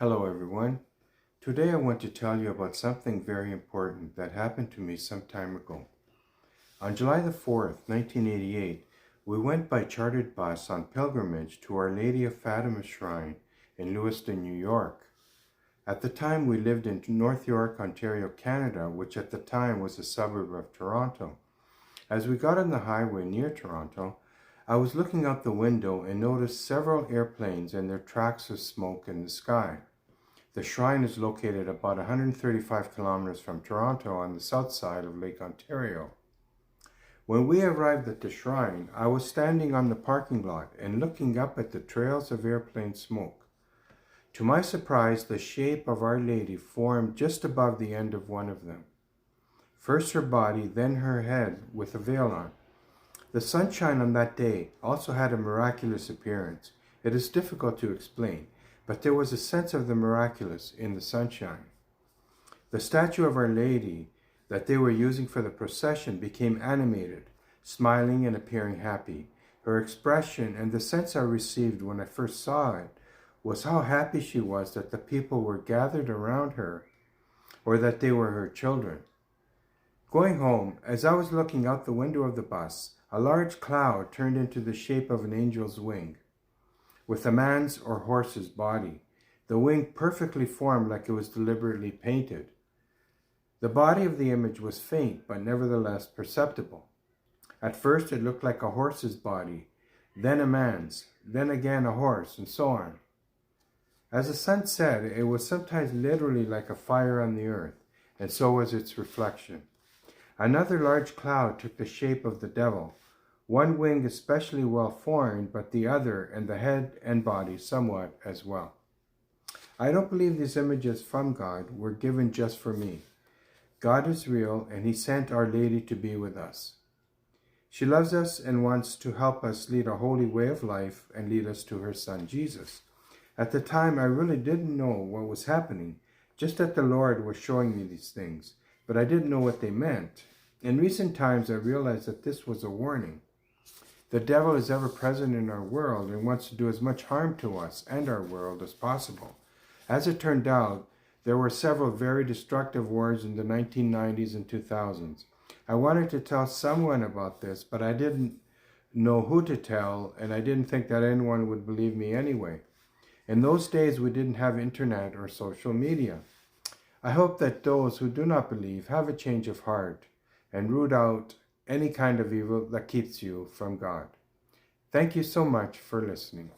Hello everyone. Today I want to tell you about something very important that happened to me some time ago. On July the 4th, 1988, we went by chartered bus on pilgrimage to Our Lady of Fatima Shrine in Lewiston, New York. At the time we lived in North York, Ontario, Canada, which at the time was a suburb of Toronto. As we got on the highway near Toronto, I was looking out the window and noticed several airplanes and their tracks of smoke in the sky. The shrine is located about 135 kilometers from Toronto on the south side of Lake Ontario. When we arrived at the shrine, I was standing on the parking lot and looking up at the trails of airplane smoke. To my surprise, the shape of Our Lady formed just above the end of one of them. First her body, then her head with a veil on. The sunshine on that day also had a miraculous appearance. It is difficult to explain, but there was a sense of the miraculous in the sunshine. The statue of Our Lady that they were using for the procession became animated, smiling and appearing happy. Her expression and the sense I received when I first saw it was how happy she was that the people were gathered around her, or that they were her children. Going home, as I was looking out the window of the bus, a large cloud turned into the shape of an angel's wing, with a man's or horse's body. The wing perfectly formed like it was deliberately painted. The body of the image was faint, but nevertheless perceptible. At first it looked like a horse's body, then a man's, then again a horse, and so on. As the sun said, it was sometimes literally like a fire on the earth, and so was its reflection. Another large cloud took the shape of the devil, one wing especially well formed, but the other and the head and body somewhat as well. I don't believe these images from God were given just for me. God is real, and He sent Our Lady to be with us. She loves us and wants to help us lead a holy way of life and lead us to her Son, Jesus. At the time, I really didn't know what was happening, just that the Lord was showing me these things, but I didn't know what they meant. In recent times, I realized that this was a warning. The devil is ever present in our world and wants to do as much harm to us and our world as possible. As it turned out, there were several very destructive wars in the 1990s and 2000s. I wanted to tell someone about this, but I didn't know who to tell, and I didn't think that anyone would believe me anyway. In those days, we didn't have internet or social media. I hope that those who do not believe have a change of heart and root out any kind of evil that keeps you from God. Thank you so much for listening.